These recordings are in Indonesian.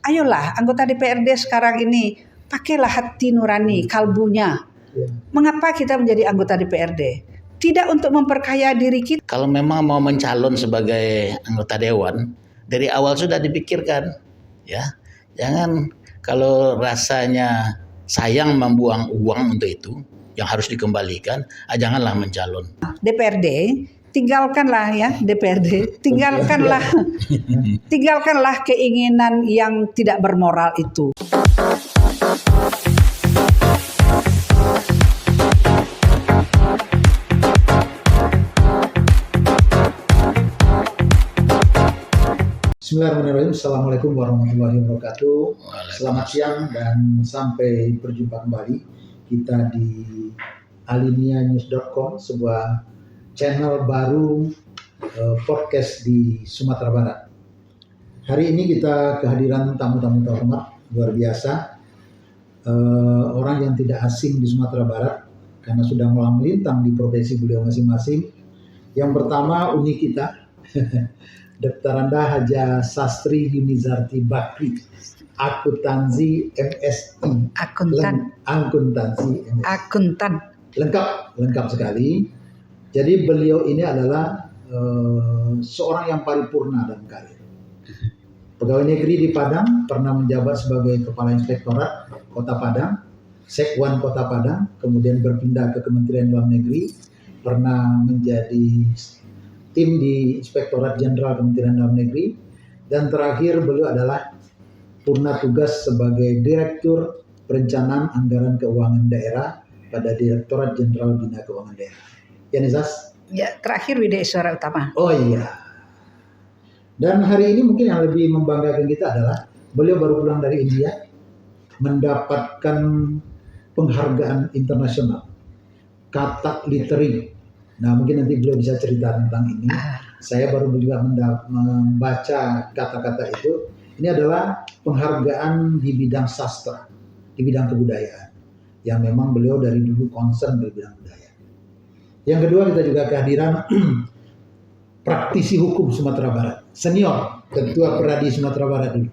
Ayolah anggota DPRD sekarang ini pakailah hati nurani, kalbunya. Mengapa kita menjadi anggota DPRD? Tidak untuk memperkaya diri kita. Kalau memang mau mencalon sebagai anggota dewan, dari awal sudah dipikirkan, ya. Jangan kalau rasanya sayang membuang uang untuk itu, yang harus dikembalikan, janganlah mencalon. DPRD, tinggalkanlah ya DPRD, tinggalkanlah keinginan yang tidak bermoral itu. Bismillahirrahmanirrahim. Assalamualaikum warahmatullahi wabarakatuh. Selamat siang dan sampai berjumpa kembali kita di alinianews.com, sebuah channel baru podcast di Sumatera Barat. Hari ini kita kehadiran tamu-tamu terhormat luar biasa, orang yang tidak asing di Sumatera Barat karena sudah melintang di profesi beliau masing-masing. Yang pertama Uni kita Dr. Anda Haja Sastri Yunizarti Bakri, akuntansi MSI. Akuntan. Lengkap sekali. Jadi beliau ini adalah seorang yang paripurna dalam karir. Pegawai negeri di Padang, pernah menjabat sebagai Kepala Inspektorat Kota Padang, Sekwan Kota Padang, kemudian berpindah ke Kementerian Dalam Negeri, pernah menjadi tim di Inspektorat Jenderal Kementerian Dalam Negeri, dan terakhir beliau adalah purna tugas sebagai Direktur Perencanaan Anggaran Keuangan Daerah pada Direktorat Jenderal Bina Keuangan Daerah. Ya Nizas? Ya, terakhir Widya Iswara Utama. Oh iya. Dan hari ini mungkin yang lebih membanggakan kita adalah beliau baru pulang dari India, mendapatkan penghargaan internasional, Katak Literary. Nah, mungkin nanti beliau bisa cerita tentang ini. Saya baru juga membaca kata-kata itu. Ini adalah penghargaan di bidang sastra, di bidang kebudayaan, yang memang beliau dari dulu concern di bidang budaya. Yang kedua, kita juga kehadiran praktisi hukum Sumatera Barat, senior Ketua Peradi Sumatera Barat dulu,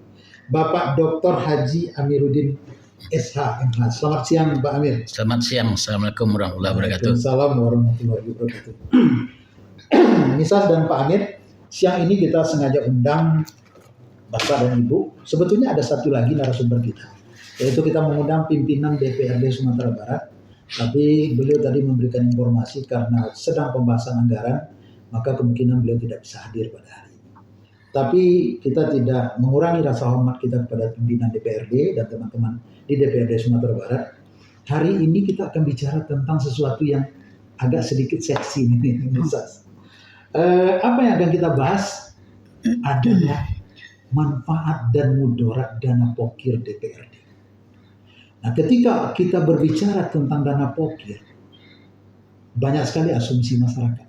Bapak Dr. Haji Amiruddin SH. Selamat siang Pak Amir. Selamat siang. Assalamualaikum warahmatullahi wabarakatuh. Assalamualaikum warahmatullahi wabarakatuh. Nisa dan Pak Amir, siang ini kita sengaja undang Bapak dan Ibu. Sebetulnya ada satu lagi narasumber kita, yaitu kita mengundang pimpinan DPRD Sumatera Barat. Tapi beliau tadi memberikan informasi karena sedang pembahasan anggaran, maka kemungkinan beliau tidak bisa hadir pada hari ini. Tapi kita tidak mengurangi rasa hormat kita kepada pimpinan DPRD dan teman-teman di DPRD Sumatera Barat. Hari ini kita akan bicara tentang sesuatu yang agak sedikit seksi nih. Apa yang akan kita bahas adalah manfaat dan mudarat dana pokir DPRD. Nah, ketika kita berbicara tentang dana pokir, banyak sekali asumsi masyarakat.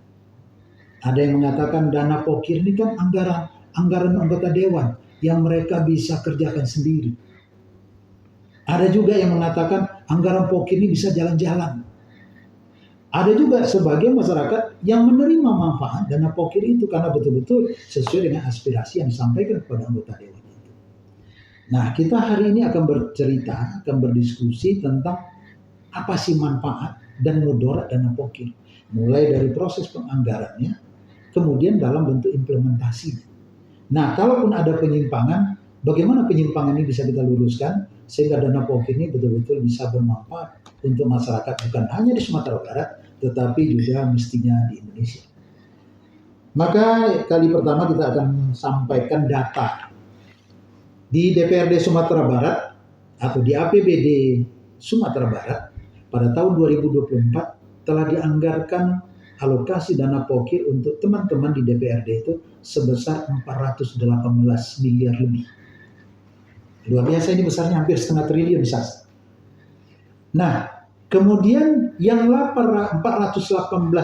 Ada yang mengatakan dana pokir ini kan anggaran anggota dewan yang mereka bisa kerjakan sendiri. Ada juga yang mengatakan anggaran pokir ini bisa jalan-jalan. Ada juga sebagian masyarakat yang menerima manfaat dana pokir itu karena betul-betul sesuai dengan aspirasi yang disampaikan kepada anggota dewan itu. Nah, kita hari ini akan bercerita, akan berdiskusi tentang apa sih manfaat dan mudarat dana pokir. Mulai dari proses penganggarannya, kemudian dalam bentuk implementasinya. Nah, kalaupun ada penyimpangan, bagaimana penyimpangan ini bisa kita luruskan sehingga dana pokir ini betul-betul bisa bermanfaat untuk masyarakat bukan hanya di Sumatera Barat, tetapi juga mestinya di Indonesia. Maka kali pertama kita akan sampaikan data di DPRD Sumatera Barat atau di APBD Sumatera Barat pada tahun 2024 telah dianggarkan alokasi dana pokir untuk teman-teman di DPRD itu sebesar 418 miliar lebih. Luar biasa, ini besarnya hampir setengah triliun. Nah, kemudian yang 418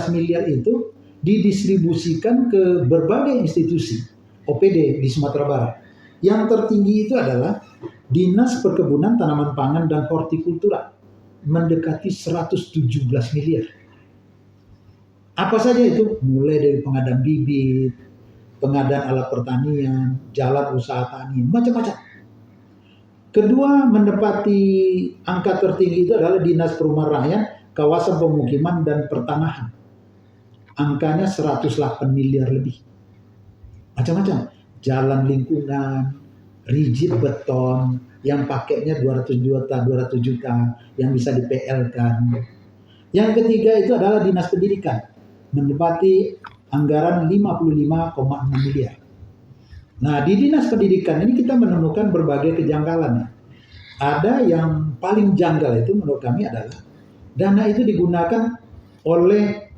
miliar itu didistribusikan ke berbagai institusi OPD di Sumatera Barat. Yang tertinggi itu adalah Dinas Perkebunan Tanaman Pangan dan Hortikultura, mendekati 117 miliar. Apa saja itu? Mulai dari pengadaan bibit, pengadaan alat pertanian, jalan usaha tani, macam-macam. Kedua, menepati angka tertinggi itu adalah Dinas Perumahan Rakyat, Kawasan Pemukiman dan Pertanahan. Angkanya 108 miliar lebih. Macam-macam. Jalan lingkungan, rigid beton, yang pakainya 200 juta, yang bisa di-PL-kan. Yang ketiga itu adalah Dinas Pendidikan, menepati anggaran 55,6 miliar. Nah, di Dinas Pendidikan ini kita menemukan berbagai kejanggalan. Ada yang paling janggal itu menurut kami adalah dana itu digunakan oleh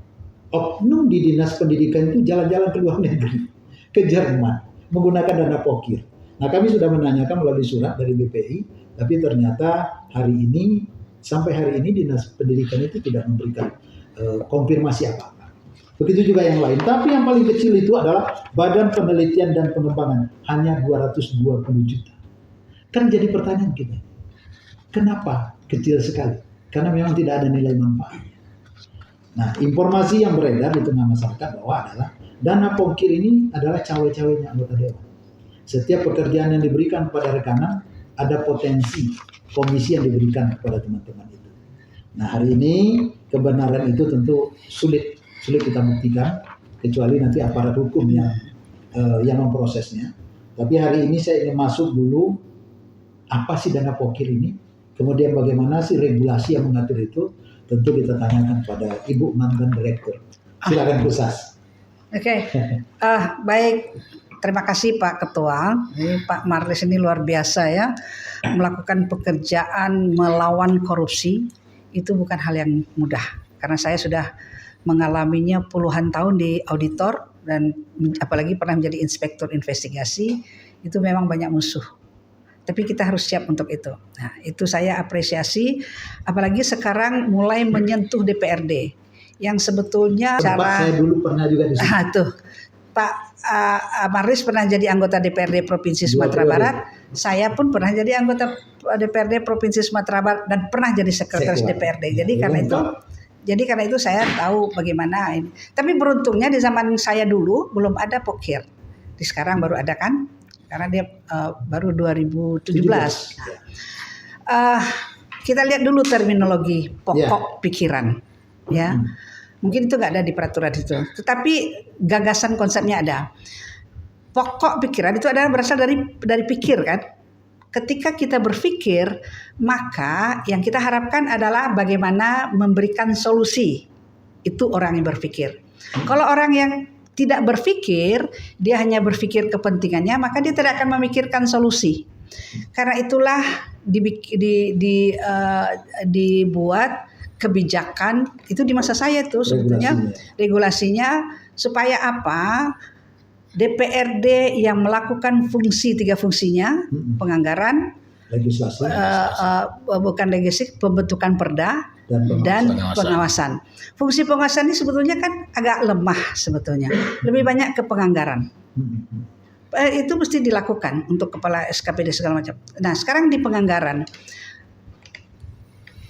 oknum di Dinas Pendidikan itu jalan-jalan ke luar negeri, ke Jerman, menggunakan dana pokir. Nah, kami sudah menanyakan melalui surat dari BPI, tapi ternyata sampai hari ini Dinas Pendidikan itu tidak memberikan konfirmasi apa-apa. Begitu juga yang lain. Tapi yang paling kecil itu adalah Badan Penelitian dan Pengembangan, hanya 220 juta. Kan jadi pertanyaan kita, kenapa kecil sekali? Karena memang tidak ada nilai manfaatnya. Nah, informasi yang beredar di tengah masyarakat bahwa adalah dana pokir ini adalah cawe-cawenya anggota dewan. Setiap pekerjaan yang diberikan kepada rekanan, ada potensi komisi yang diberikan kepada teman-teman itu. Nah, hari ini kebenaran itu tentu sulit kita buktikan, kecuali nanti aparat hukum yang memprosesnya. Tapi hari ini saya ingin masuk dulu, apa sih dana pokir ini, kemudian bagaimana sih regulasi yang mengatur itu, tentu kita tanyakan pada Ibu mantan Direktur. Silakan Bu Sas. Oke. Baik, terima kasih Pak Ketua. Ini Pak Marlis ini luar biasa ya, melakukan pekerjaan melawan korupsi itu bukan hal yang mudah, karena saya sudah mengalaminya puluhan tahun di auditor dan apalagi pernah menjadi inspektur investigasi. Itu memang banyak musuh, tapi kita harus siap untuk itu. Nah, itu saya apresiasi, apalagi sekarang mulai menyentuh DPRD yang sebetulnya Saya dulu pernah juga di situ. tuh Pak Marlis pernah jadi anggota DPRD Provinsi Sumatera Barat. Saya pun pernah jadi anggota DPRD Provinsi Sumatera Barat dan pernah jadi sekretaris DPRD. Jadi karena itu saya tahu bagaimana ini. Tapi beruntungnya di zaman saya dulu belum ada pokir. Di sekarang baru ada kan? Karena dia baru 2017. Kita lihat dulu terminologi pokok pikiran, ya. Mungkin itu nggak ada di peraturan itu. Tetapi gagasan konsepnya ada. Pokok pikiran itu adalah berasal dari pikir kan. Ketika kita berpikir, maka yang kita harapkan adalah bagaimana memberikan solusi. Itu orang yang berpikir. Kalau orang yang tidak berpikir, dia hanya berpikir kepentingannya, maka dia tidak akan memikirkan solusi. Karena itulah dibuat kebijakan itu di masa saya tuh sebetulnya regulasinya supaya apa? DPRD yang melakukan tiga fungsinya, penganggaran, legislasi, bukan legislasi, pembentukan perda dan pengawasan. Fungsi pengawasan ini sebetulnya kan agak lemah sebetulnya, lebih banyak ke penganggaran. Itu mesti dilakukan untuk kepala SKPD segala macam. Nah, sekarang di penganggaran,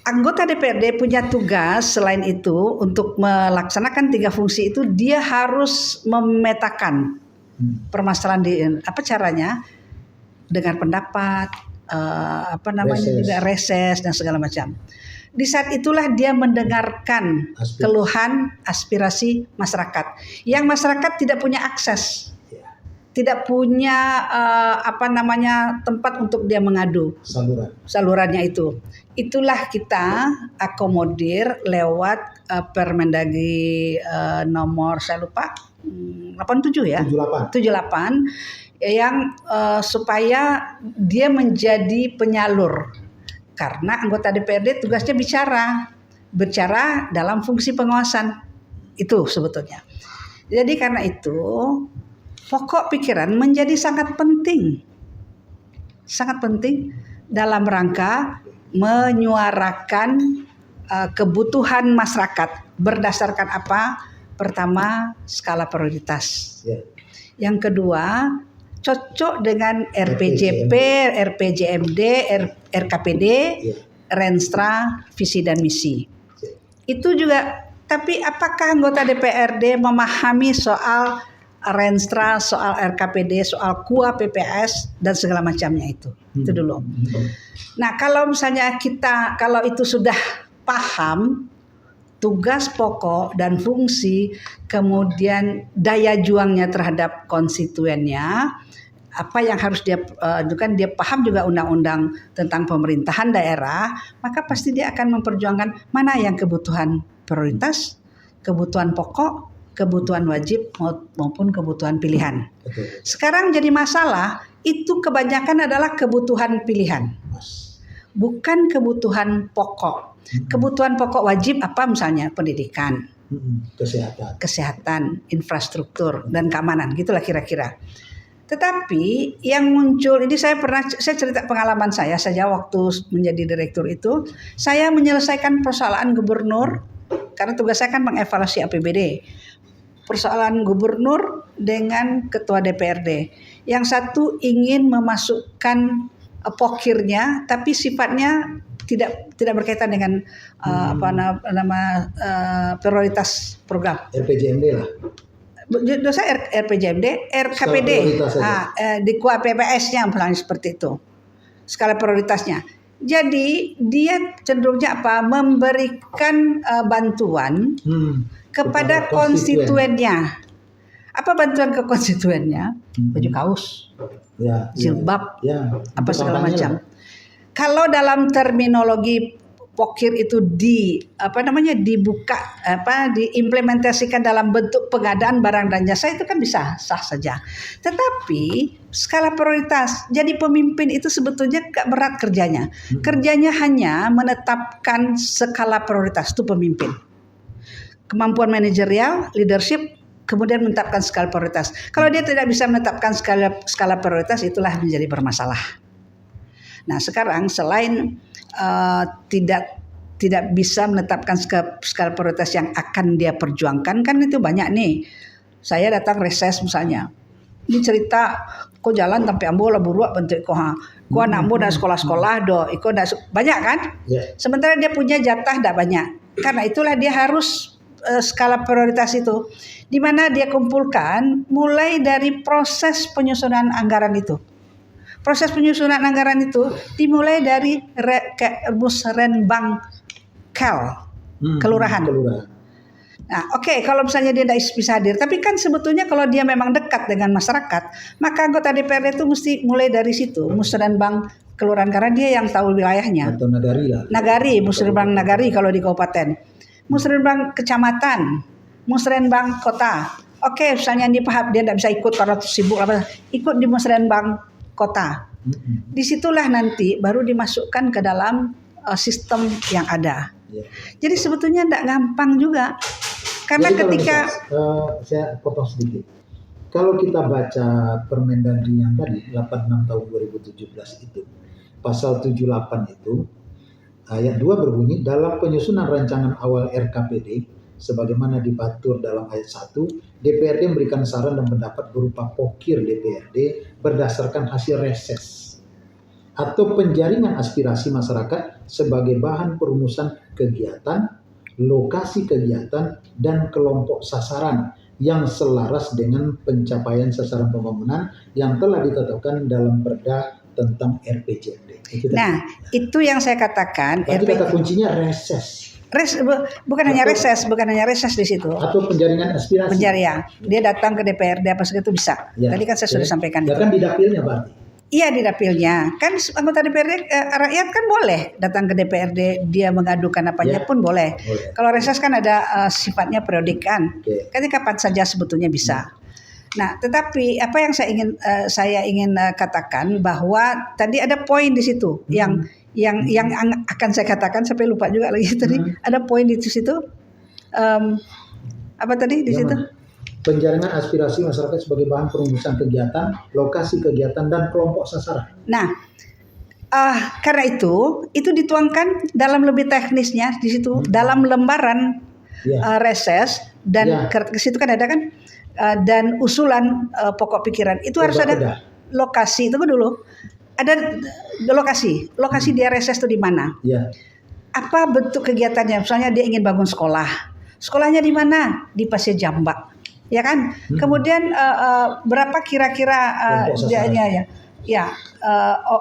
anggota DPRD punya tugas selain itu untuk melaksanakan tiga fungsi itu, dia harus memetakan permasalahan apa caranya, dengar pendapat, juga reses dan segala macam. Di saat itulah dia mendengarkan keluhan aspirasi masyarakat yang masyarakat tidak punya akses, tidak punya tempat untuk dia mengadu salurannya itu. Itulah kita akomodir lewat Permendagri nomor saya lupa 87 ya 78 yang supaya dia menjadi penyalur, karena anggota DPRD tugasnya bicara dalam fungsi pengawasan itu sebetulnya. Jadi karena itu pokok pikiran menjadi sangat penting dalam rangka menyuarakan kebutuhan masyarakat berdasarkan apa? Pertama, skala prioritas. Yang kedua, cocok dengan RPJP, RPJMD, RKPD, Renstra, visi dan misi. Itu juga. Tapi apakah anggota DPRD memahami soal Renstra, soal RKPD, soal KUA, PPS dan segala macamnya itu. Itu dulu. Nah, kalau misalnya kalau itu sudah paham tugas pokok dan fungsi, kemudian daya juangnya terhadap konstituennya, apa yang harus dia ajukan, dia paham juga undang-undang tentang pemerintahan daerah, maka pasti dia akan memperjuangkan mana yang kebutuhan prioritas, kebutuhan pokok, kebutuhan wajib maupun kebutuhan pilihan. Sekarang jadi masalah itu kebanyakan adalah kebutuhan pilihan, bukan kebutuhan pokok. Kebutuhan pokok wajib apa misalnya pendidikan, kesehatan, infrastruktur dan keamanan, gitulah kira-kira. Tetapi yang muncul ini saya cerita pengalaman saya saja waktu menjadi direktur itu, saya menyelesaikan persoalan gubernur karena tugas saya kan mengevaluasi APBD. Persoalan gubernur dengan ketua DPRD. Yang satu ingin memasukkan pokirnya tapi sifatnya tidak berkaitan dengan prioritas program. RPJMD lah. Dosa RPJMD, RKPD, di KUA PPS-nya misalnya seperti itu, skala prioritasnya. Jadi dia cenderungnya memberikan bantuan kepada konstituennya. Apa bantuan ke konstituennya? Baju kaos, jilbab, apa segala macam. Kalau dalam terminologi pokir itu dibuka diimplementasikan dalam bentuk pengadaan barang dan jasa, itu kan bisa sah saja. Tetapi skala prioritas, jadi pemimpin itu sebetulnya gak berat kerjanya. Kerjanya hanya menetapkan skala prioritas, itu pemimpin. Kemampuan manajerial, leadership, kemudian menetapkan skala prioritas. Kalau dia tidak bisa menetapkan skala prioritas, itulah menjadi bermasalah. Nah, sekarang selain tidak bisa menetapkan skala prioritas yang akan dia perjuangkan, kan itu banyak nih. Saya datang reses misalnya, ini cerita kok jalan sampai ambo lah buruak bentuk ko anak ambo dah sekolah-sekolah do iko dah banyak kan. Sementara dia punya jatah tidak banyak. Karena itulah dia harus skala prioritas itu, di mana dia kumpulkan mulai dari proses penyusunan anggaran itu. Proses penyusunan anggaran itu dimulai dari musrenbang kelurahan. Nah, oke, kalau misalnya dia tidak bisa hadir, tapi kan sebetulnya kalau dia memang dekat dengan masyarakat, maka anggota DPRD itu mesti mulai dari situ, musrenbang kelurahan, karena dia yang tahu wilayahnya. Atau nagari lah. Nagari, musrenbang nagari kalau di kabupaten, musrenbang kecamatan, musrenbang kota. Oke, misalnya dia paham dia tidak bisa ikut karena sibuk apa, ikut di musrenbang kota. Disitulah nanti baru dimasukkan ke dalam sistem yang ada. Jadi sebetulnya tidak gampang juga. Karena jadi ketika saya potong sedikit. Kalau kita baca Permendagri yang tadi 86 tahun 2017 itu, pasal 78 itu ayat 2 berbunyi, dalam penyusunan rancangan awal RKPD sebagaimana diatur dalam ayat 1, DPRD memberikan saran dan pendapat berupa pokir DPRD berdasarkan hasil reses atau penjaringan aspirasi masyarakat sebagai bahan perumusan kegiatan, lokasi kegiatan, dan kelompok sasaran yang selaras dengan pencapaian sasaran pembangunan yang telah ditetapkan dalam Perda tentang RPJMD. Itu yang saya katakan. Berarti kata kuncinya reses. Bukan hanya reses di situ. Atau penjaringan aspirasi. Penjaringan. Dia datang ke DPRD apa segitu bisa. Tadi kan saya sudah sampaikan. Ya kan di dapilnya berarti. Iya, di dapilnya. Kan anggota DPRD rakyat kan boleh datang ke DPRD, dia mengadukan apanya pun boleh. Kalau reses kan ada sifatnya periodik kan. Kan kapan saja sebetulnya bisa. Nah, tetapi apa yang saya ingin katakan bahwa tadi ada poin di situ yang akan saya katakan sampai lupa juga lagi tadi. Ada poin di situ. Apa tadi di situ? Penjaringan aspirasi masyarakat sebagai bahan perumusan kegiatan, lokasi kegiatan, dan kelompok sasaran. Nah, karena itu dituangkan dalam lebih teknisnya di situ dalam lembaran reses dan ke situ kan ada kan dan usulan pokok pikiran itu harus ada lokasi. Tunggu dulu. Ada lokasi dia reses itu di mana? Apa bentuk kegiatannya? Misalnya dia ingin bangun sekolah. Sekolahnya di mana? Di Pasir Jambak. ya kan? Kemudian berapa kira-kira Kelompok sasaran.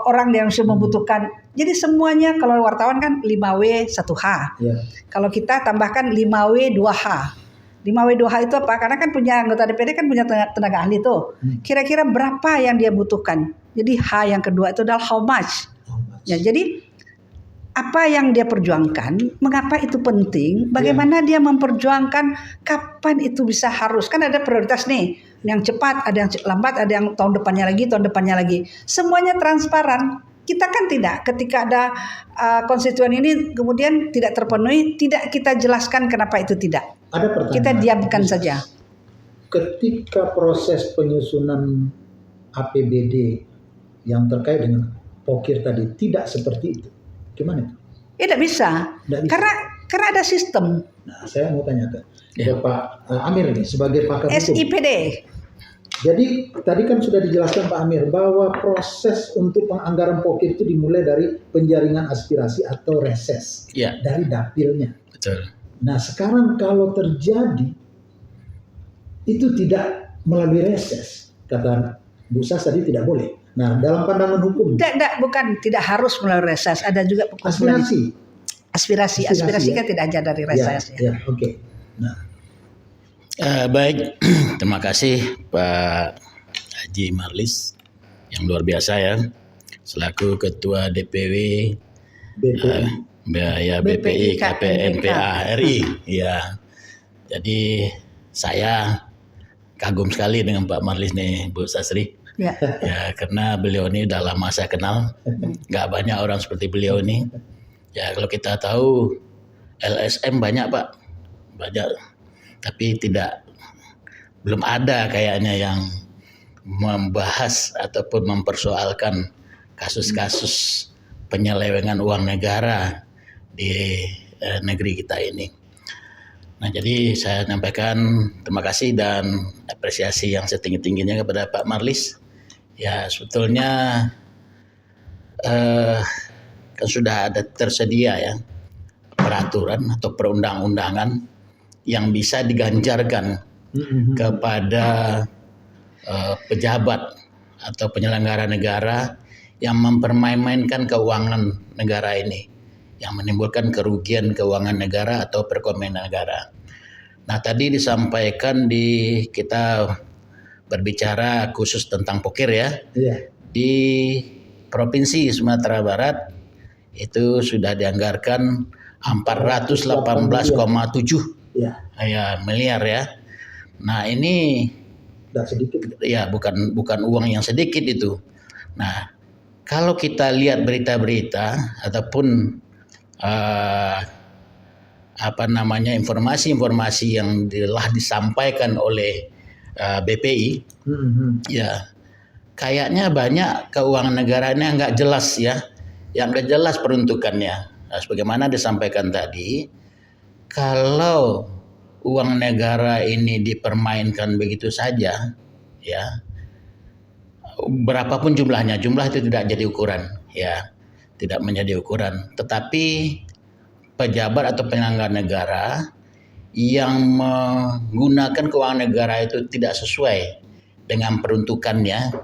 orang yang sudah membutuhkan. Jadi semuanya kalau wartawan kan 5W 1H. Ya. Kalau kita tambahkan 5W 2H. 5W 2H itu apa? Karena kan punya anggota DPD kan punya tenaga ahli tuh. Kira-kira berapa yang dia butuhkan? Jadi H yang kedua itu adalah how much. Ya, jadi apa yang dia perjuangkan, mengapa itu penting, bagaimana dia memperjuangkan, kapan itu bisa harus, kan ada prioritas nih, yang cepat, ada yang lambat, ada yang tahun depannya lagi, semuanya transparan. Kita kan tidak, ketika ada konstituen ini kemudian tidak terpenuhi, tidak kita jelaskan kenapa itu tidak. Ada pertanyaan. Kita diamkan saja. Ketika proses penyusunan APBD yang terkait dengan pokir tadi tidak seperti itu, gimana? Tidak bisa. Tidak bisa. Karena ada sistem. Nah, saya mau tanyakan Bapak Amir ini sebagai pakar hukum. SIPD. Jadi tadi kan sudah dijelaskan Pak Amir bahwa proses untuk penganggaran pokir itu dimulai dari penjaringan aspirasi atau reses dari dapilnya. Betul. Nah sekarang kalau terjadi itu tidak melalui reses, kata Bu Sas tadi tidak boleh. Nah dalam pandangan hukum Bukan tidak harus melalui reses, ada juga aspirasi kan tidak aja dari reses. Ya, oke. Nah, baik, terima kasih Pak Haji Marlis yang luar biasa ya, selaku Ketua DPW BPI KPNPA RI. Ya, jadi saya kagum sekali dengan Pak Marlis nih, Bu Sasri. Ya, karena beliau ini udah lama saya kenal, nggak banyak orang seperti beliau ini. Ya kalau kita tahu LSM banyak Pak, banyak, tapi belum ada kayaknya yang membahas ataupun mempersoalkan kasus-kasus penyelewengan uang negara di negeri kita ini. Nah jadi saya sampaikan terima kasih dan apresiasi yang setinggi-tingginya kepada Pak Marlis. Ya sebetulnya kan sudah ada tersedia ya peraturan atau perundang-undangan yang bisa diganjarkan kepada pejabat atau penyelenggara negara yang mempermain-mainkan keuangan negara ini, yang menimbulkan kerugian keuangan negara atau perekonomian negara. Nah tadi disampaikan kita berbicara khusus tentang pokir ya. Di Provinsi Sumatera Barat itu sudah dianggarkan 418,7 miliar ya. Nah ini sedikit. Ya bukan uang yang sedikit itu. Nah kalau kita lihat berita-berita ataupun informasi-informasi yang telah disampaikan oleh BPI, ya kayaknya banyak keuangan negaranya nggak jelas ya, yang nggak jelas peruntukannya. Nah, sebagaimana disampaikan tadi, kalau uang negara ini dipermainkan begitu saja, ya berapapun jumlah itu tidak jadi ukuran, ya tidak menjadi ukuran. Tetapi pejabat atau penyelenggara negara yang menggunakan keuangan negara itu tidak sesuai dengan peruntukannya,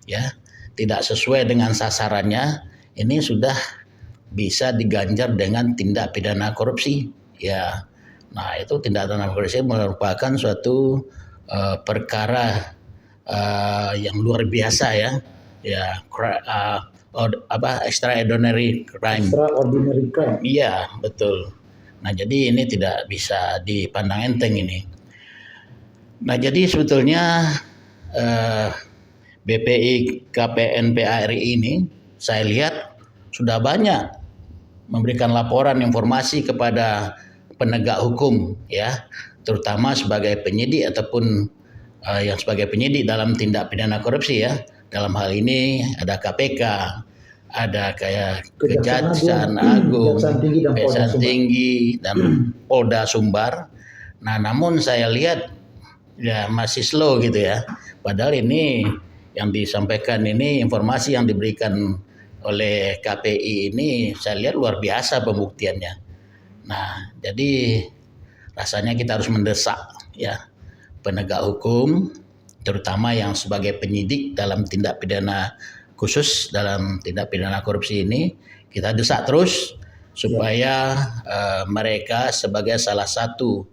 ya, tidak sesuai dengan sasarannya, ini sudah bisa diganjar dengan tindak pidana korupsi, ya. Nah, itu tindak pidana korupsi merupakan suatu perkara yang luar biasa ya, extraordinary crime. Iya, betul. Nah, jadi ini tidak bisa dipandang enteng ini. Nah, jadi sebetulnya BPI KPNPA RI ini saya lihat sudah banyak memberikan laporan informasi kepada penegak hukum ya, terutama sebagai penyidik ataupun yang sebagai penyidik dalam tindak pidana korupsi ya. Dalam hal ini ada KPK, ada kayak Kejaksaan Agung, Kejaksaan Tinggi dan Polda Sumbar. Nah, namun saya lihat ya masih slow gitu ya. Padahal ini yang disampaikan ini informasi yang diberikan oleh KPI ini saya lihat luar biasa pembuktiannya. Nah, jadi rasanya kita harus mendesak ya penegak hukum, terutama yang sebagai penyidik dalam tindak pidana khusus dalam tindak pidana korupsi ini, kita desak terus supaya mereka sebagai salah satu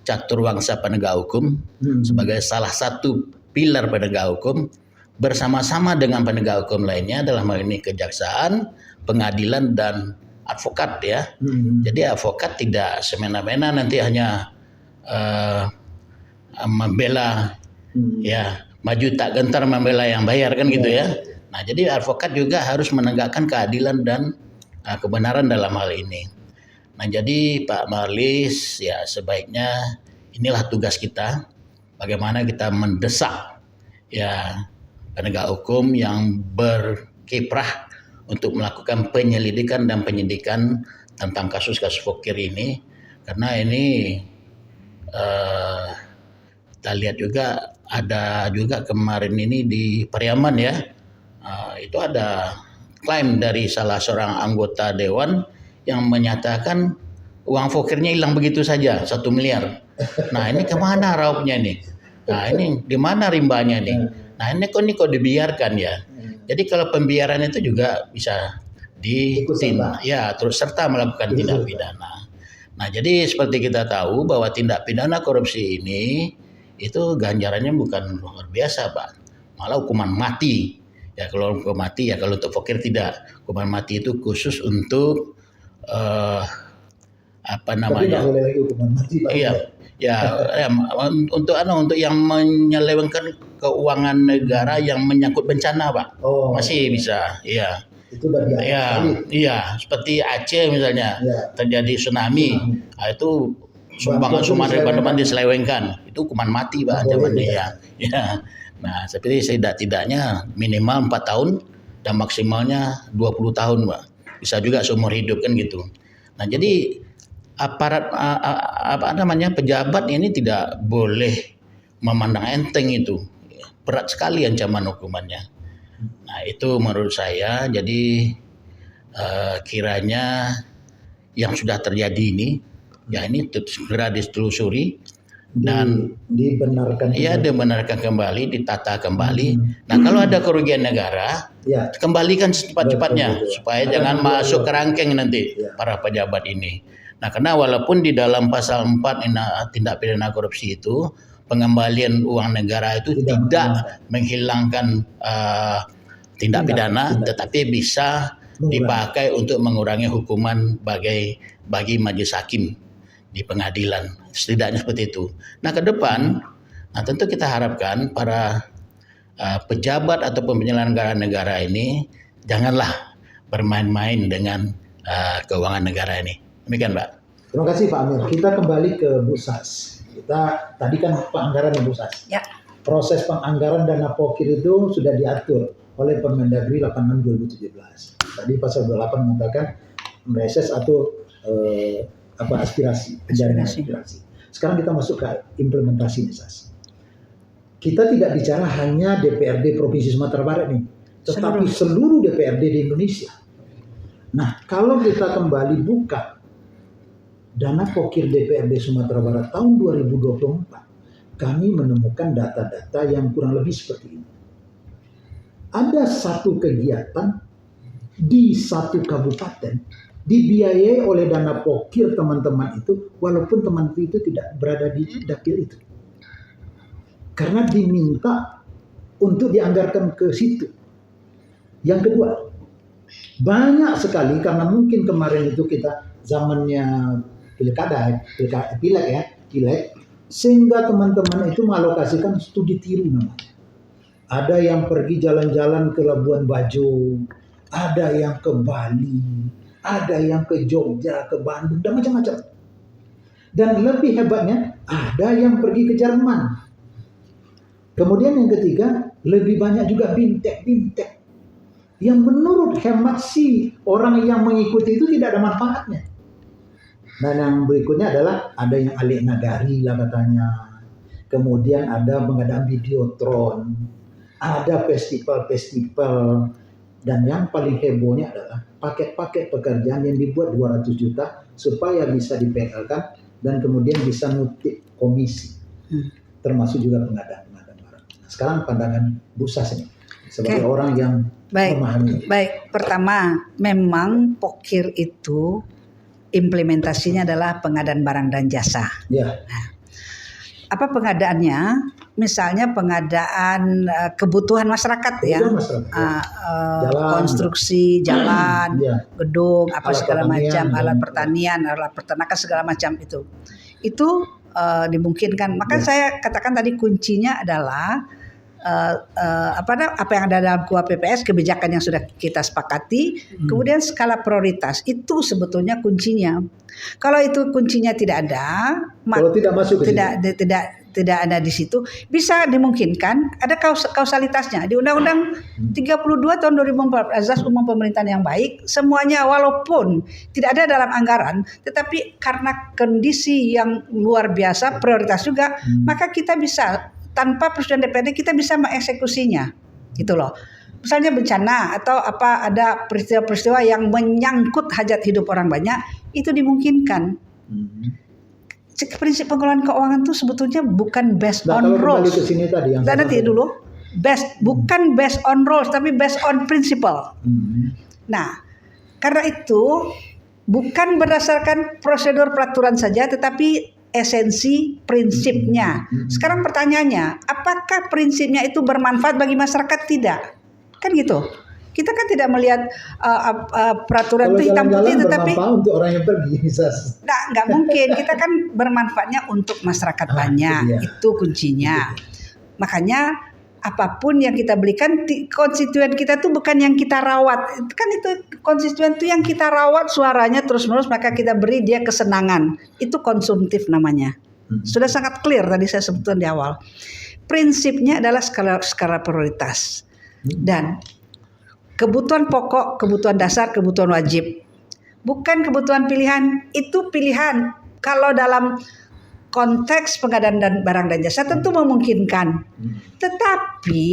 caturwangsa penegak hukum, sebagai salah satu pilar penegak hukum, bersama-sama dengan penegak hukum lainnya dalam hal ini kejaksaan, pengadilan dan advokat ya. Jadi advokat tidak semena-mena nanti hanya membela ya, maju tak gentar membela yang bayar kan gitu ya. Nah, jadi advokat juga harus menegakkan keadilan dan kebenaran dalam hal ini. Nah, jadi Pak Marlis ya sebaiknya inilah tugas kita, bagaimana kita mendesak ya penegak hukum yang berkiprah untuk melakukan penyelidikan dan penyidikan tentang kasus-kasus Fokir ini, karena ini kita lihat juga ada juga kemarin ini di Pariaman ya, itu ada klaim dari salah seorang anggota dewan yang menyatakan uang Fokirnya hilang begitu saja 1 miliar. Nah, ini kemana raupnya nih? Nah, ini di mana rimbanya nih? Nah, ini kok dibiarkan ya? Jadi kalau pembiaran itu juga bisa ditindak, ya terus serta melakukan tindak pidana. Nah, jadi seperti kita tahu bahwa tindak pidana korupsi ini itu ganjarannya bukan luar biasa, Pak. Malah hukuman mati. Ya kalau hukuman mati ya, kalau untuk Fokir tidak. Hukuman mati itu khusus untuk apa namanya? Tapi nggak boleh lagi hukuman mati, Pak. Iya. Ya, untuk yang menyelewengkan keuangan negara yang menyangkut bencana, Pak. Masih bisa, iya. Itu bagian iya, seperti Aceh misalnya terjadi tsunami. Nah, itu sumbangan teman-teman diselewengkan. Itu hukuman mati, Pak, ancamannya ya. Ya. Nah, seperti tidaknya minimal 4 tahun dan maksimalnya 20 tahun, Pak. Bisa juga seumur hidup kan gitu. Nah, jadi aparat pejabat ini tidak boleh memandang enteng itu, berat sekali ancaman hukumannya. Nah, itu menurut saya. Jadi kiranya yang sudah terjadi ini ya ini segera ditelusuri dan dibenarkan kembali, ditata kembali. Nah, kalau ada kerugian negara, kembalikan secepat-cepatnya supaya jangan masuk ke rangkeng nanti para pejabat ini. Nah, karena walaupun di dalam pasal 4 tindak pidana korupsi itu pengembalian uang negara itu tidak menghilangkan tindak pidana, tetapi bisa dipakai untuk mengurangi hukuman bagi majelis hakim di pengadilan, setidaknya seperti itu. Nah, ke depan, tentu kita harapkan para pejabat ataupun penyelenggara negara ini janganlah bermain-main dengan keuangan negara ini. Demikian, Pak. Terima kasih, Pak Amir. Kita kembali ke Bu Sas. Kita tadi kan penganggaran Bu Sas. Ya. Proses penganggaran dana Fokir itu sudah diatur oleh Permendagri 86/2017. Tadi pasal 28 mengatakan mereses atau aspirasi, penjaringan aspirasi. Sekarang kita masuk ke implementasi, Sas. Kita tidak bicara hanya DPRD Provinsi Sumatera Barat nih, tetapi seluruh DPRD di Indonesia. Nah, kalau kita kembali buka dana Fokir DPRD Sumatera Barat tahun 2024, kami menemukan data-data yang kurang lebih seperti ini. Ada satu kegiatan di satu kabupaten dibiayai oleh dana Fokir teman-teman itu, walaupun teman itu tidak berada di dapil itu. Karena diminta untuk dianggarkan ke situ. Yang kedua, banyak sekali karena mungkin kemarin itu kita zamannya pileg, sehingga teman-teman itu mengalokasikan studi tiru namanya. Ada yang pergi jalan-jalan ke Labuan Bajo, ada yang ke Bali, ada yang ke Jogja, ke Bandung, dan macam-macam. Dan lebih hebatnya, ada yang pergi ke Jerman. Kemudian yang ketiga, lebih banyak juga bintek-bintek. Yang menurut hemat si orang yang mengikuti itu tidak ada manfaatnya. Dan yang berikutnya adalah ada yang alik nagari lah katanya. Kemudian ada pengadaan videotron, ada festival-festival, dan yang paling hebohnya adalah paket-paket pekerjaan yang dibuat 200 juta supaya bisa di-PL-kan dan kemudian bisa nutip komisi. termasuk juga pengadaan barang. Nah, sekarang pandangan Bu Sas ini sebagai Oke. orang yang Baik. memahami. Baik, pertama memang POKIR itu implementasinya adalah pengadaan barang dan jasa. Ya, Apa pengadaannya? Misalnya pengadaan kebutuhan masyarakat ya, kebutuhan masyarakat, ya. Jalan. konstruksi jalan, Ya. gedung, apa Alat segala pertanian, macam, dan- alat pertanian, alat peternakan segala macam itu dimungkinkan. Maka saya katakan tadi kuncinya adalah apa yang ada dalam KUA PPS, kebijakan yang sudah kita sepakati, kemudian skala prioritas itu sebetulnya kuncinya. Kalau itu kuncinya tidak ada, Kalau tidak masuk ke tidak ada di situ, bisa dimungkinkan ada kausalitasnya. Di Undang-Undang 32 tahun 2004 Azas Umum Pemerintahan yang Baik, semuanya walaupun tidak ada dalam anggaran, tetapi karena kondisi yang luar biasa, prioritas juga, maka kita bisa tanpa persetujuan DPRD kita bisa mengeksekusinya, gitu loh. Misalnya bencana atau apa ada peristiwa-peristiwa yang menyangkut hajat hidup orang banyak, itu dimungkinkan. Prinsip pengelolaan keuangan itu sebetulnya bukan based Nah, on kalau kembali rules. ke sini tadi yang Dan saya nanti sampaikan. dulu, bukan based on rules, tapi based on principle. Nah, karena itu bukan berdasarkan prosedur peraturan saja, tetapi esensi prinsipnya. Sekarang pertanyaannya, apakah prinsipnya itu bermanfaat bagi masyarakat? Tidak, kan gitu. Kita kan tidak melihat peraturan Kalau itu hitam jalan-jalan putih, tetapi bermanfaat untuk orang yang pergi, bisa. nggak mungkin. Kita kan bermanfaatnya untuk masyarakat banyak, itu dia. itu kuncinya. Makanya apapun yang kita belikan, konstituen kita tuh bukan yang kita rawat. Kan itu konstituen tuh yang kita rawat suaranya terus-menerus, maka kita beri dia kesenangan. Itu konsumtif namanya. Sudah sangat clear tadi saya sebutkan di awal. Prinsipnya adalah skala prioritas. Dan kebutuhan pokok, kebutuhan dasar, kebutuhan wajib. Bukan kebutuhan pilihan, itu pilihan. Kalau dalam konteks pengadaan dan barang dan jasa tentu memungkinkan. Tetapi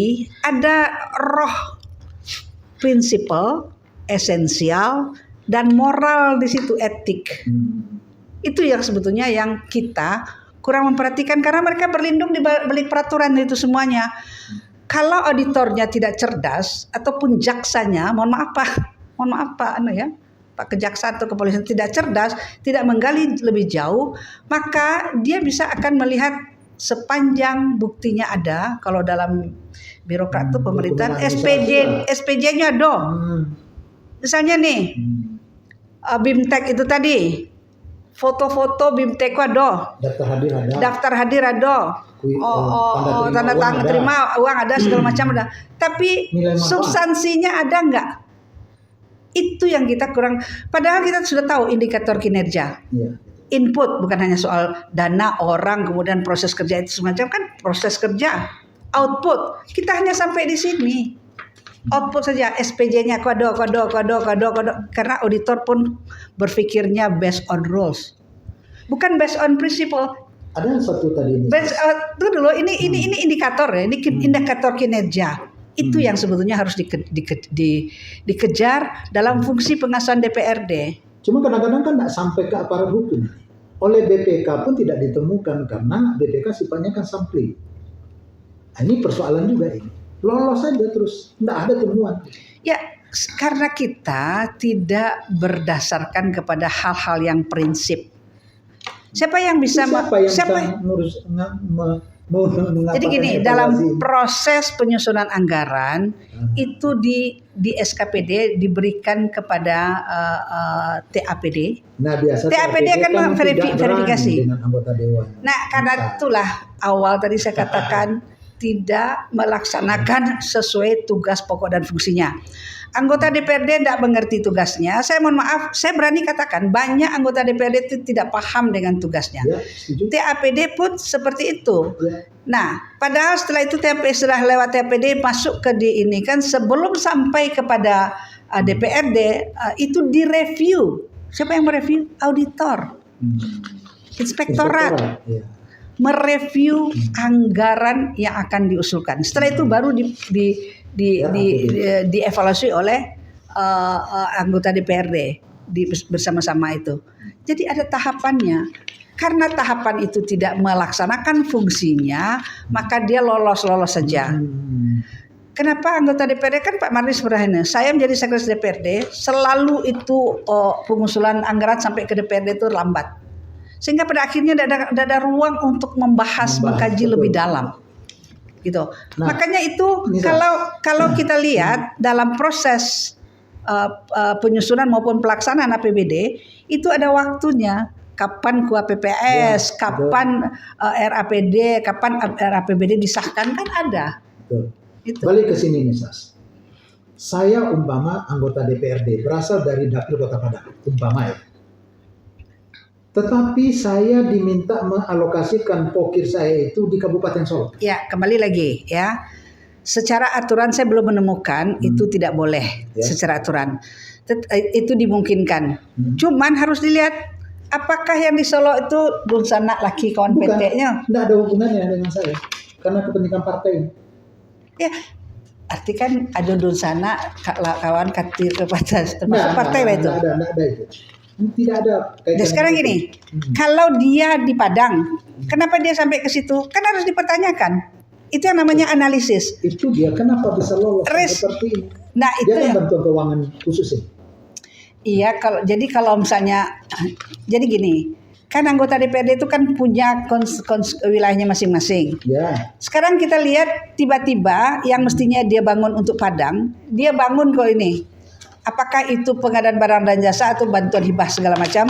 ada roh prinsipal, esensial, dan moral di situ, etik. Itu yang sebetulnya yang kita kurang memperhatikan karena mereka berlindung di balik peraturan itu semuanya. Kalau auditornya tidak cerdas ataupun jaksanya, mohon maaf Pak, Pak Kejaksaan atau kepolisian tidak cerdas, tidak menggali lebih jauh, maka dia bisa akan melihat sepanjang buktinya ada. Kalau dalam birokrat itu pemerintahan SPJ-nya do. Misalnya nih, BIMTEK itu tadi, foto-foto BIMTEK ada, daftar hadir ada, tanda tangan terima uang ada, segala macam ada. Tapi substansinya ada enggak? Itu yang kita kurang. Padahal kita sudah tahu indikator kinerja. Input bukan hanya soal dana, orang, kemudian proses kerja itu semacam, kan proses kerja. Output kita hanya sampai di sini. Output saja, SPJ-nya kode. Karena auditor pun berpikirnya based on rules, bukan based on principle. Ada satu tadi ini. Itu dulu ini indikator ya, ini indikator kinerja. Itu yang sebetulnya harus dikejar dalam fungsi pengasuhan DPRD. Cuma kadang-kadang kan tidak sampai ke aparat hukum. Oleh BPK pun tidak ditemukan karena BPK sifatnya kan sampling. Nah, ini persoalan juga ini. Lolos saja terus, tidak ada temuan. Ya, karena kita tidak berdasarkan kepada hal-hal yang prinsip. Siapa yang bisa jadi gini, dalam proses penyusunan anggaran itu di SKPD diberikan kepada TAPD. Nah, biasa TAPD akan verifikasi. Dengan anggota dewan. Nah, karena itulah awal tadi saya katakan tidak melaksanakan sesuai tugas pokok dan fungsinya. Anggota DPRD tidak mengerti tugasnya. Saya mohon maaf, saya berani katakan banyak anggota DPRD itu tidak paham dengan tugasnya. Ya, TAPD pun seperti itu. Ya. Nah, padahal setelah itu setelah lewat TAPD masuk ke ini kan sebelum sampai kepada DPRD itu direview. Siapa yang mereview? Auditor, inspektorat. Ya. Mereview anggaran yang akan diusulkan. Setelah itu baru dievaluasi oleh anggota DPRD bersama-sama itu. Jadi ada tahapannya. Karena tahapan itu tidak melaksanakan fungsinya, maka dia lolos saja. Kenapa anggota DPRD kan Pak Marlis Berahina, saya menjadi sekretaris DPRD selalu itu pengusulan anggaran sampai ke DPRD itu lambat, sehingga pada akhirnya tidak ada ruang untuk membahas mengkaji betul. lebih dalam, gitu. Nah, makanya itu Nisa. kalau kita lihat dalam proses penyusunan maupun pelaksanaan APBD itu ada waktunya. Kapan KUA PPS, Ya, kapan RAPD, kapan RAPBD disahkan kan ada. Betul. Itu. Balik ke sini nih Sas. Saya umpama anggota DPRD berasal dari Dapil Kota Padang, umpama ya. Tetapi saya diminta mengalokasikan pokir saya itu di Kabupaten Solo. Ya, kembali lagi ya. Secara aturan saya belum menemukan itu tidak boleh Ya. secara aturan. Itu dimungkinkan. Cuman harus dilihat apakah yang di Solo itu Dunsana laki kawan Bukan, PT-nya. tidak ada hubungannya dengan saya. Karena kepentingan partai. Ya, arti kan ada Dunsana kawan katir kepada termasuk partai lah itu. Tidak ada itu. Tidak ada. Nah, sekarang gini, kalau dia di Padang, kenapa dia sampai ke situ? Kan harus dipertanyakan. Itu yang namanya analisis. Itu dia kenapa bisa lolos Res- seperti ini. Nah, itu Dia ya. kan bantuan keuangan khusus ya. Iya, kalau misalnya jadi gini, kan anggota DPRD itu kan punya wilayahnya masing-masing. Ya. Sekarang kita lihat tiba-tiba yang mestinya dia bangun untuk Padang, dia bangun kok ini. Apakah itu pengadaan barang dan jasa atau bantuan hibah segala macam?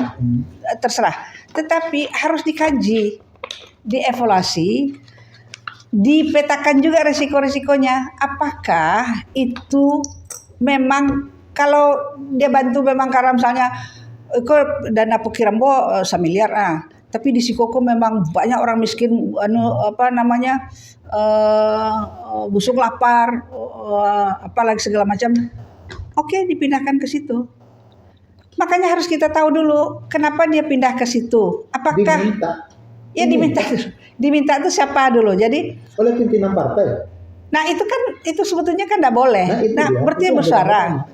Terserah. Tetapi harus dikaji, dievaluasi, dipetakan juga resiko-resikonya. Apakah itu memang kalau dia bantu memang karena misalnya kok dana Pukirambo 1 miliar tapi di Sikoko memang banyak orang miskin busuk lapar apalagi segala macam. Oke, dipindahkan ke situ. Makanya harus kita tahu dulu kenapa dia pindah ke situ. Apakah diminta itu siapa dulu. Jadi oleh pimpinan partai. Nah itu sebetulnya kan tidak boleh. Nah berarti bersuara.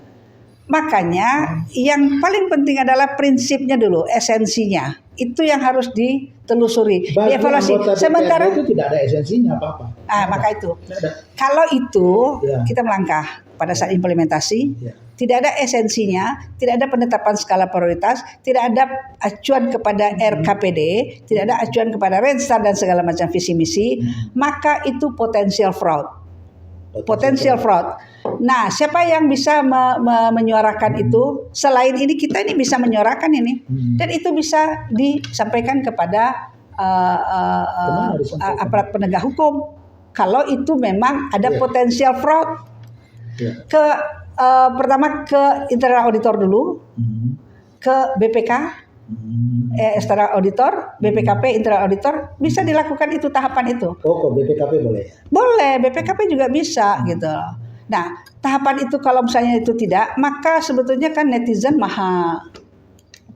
Makanya yang paling penting adalah prinsipnya dulu, esensinya. Itu yang harus ditelusuri, Bagi dievaluasi. anggota DPRD Sementara itu tidak ada esensinya apa-apa. maka itu. Tidak ada. Kalau itu Ya. kita melangkah pada saat implementasi, Ya. tidak ada esensinya, tidak ada penetapan skala prioritas, tidak ada acuan kepada RKPD, tidak ada acuan kepada Renstar dan segala macam visi misi, maka itu potensial fraud. Potensial fraud. Nah, siapa yang bisa menyuarakan itu? Selain ini kita ini bisa menyuarakan ini, dan itu bisa disampaikan kepada aparat penegak hukum. Kalau itu memang ada potensial fraud. Ya. Pertama ke internal auditor dulu, ke BPK, external auditor, BPKP, internal auditor, bisa dilakukan itu tahapan itu. Oh, kok BPKP boleh ya? Boleh, BPKP juga bisa gitu. Nah, tahapan itu kalau misalnya itu tidak, maka sebetulnya kan netizen maha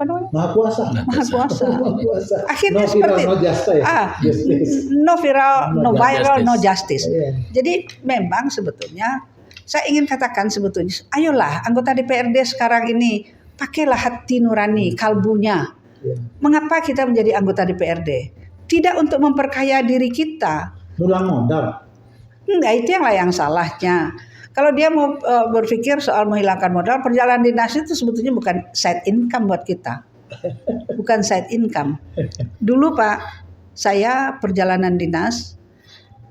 Maha kuasa. Maha kuasa. Maha kuasa. Akhirnya no seperti viral, no justice. Justice. no viral, no No viral, no justice. justice. Iya. Jadi memang sebetulnya saya ingin katakan sebetulnya, ayolah anggota DPRD sekarang ini pakailah hati nurani, kalbunya. Ya. Mengapa kita menjadi anggota DPRD? Tidak untuk memperkaya diri kita. Mulang modal. Enggak, itu yang salahnya. Kalau dia mau berpikir soal menghilangkan modal, perjalanan dinas itu sebetulnya bukan side income buat kita. Bukan side income. Dulu Pak, saya perjalanan dinas,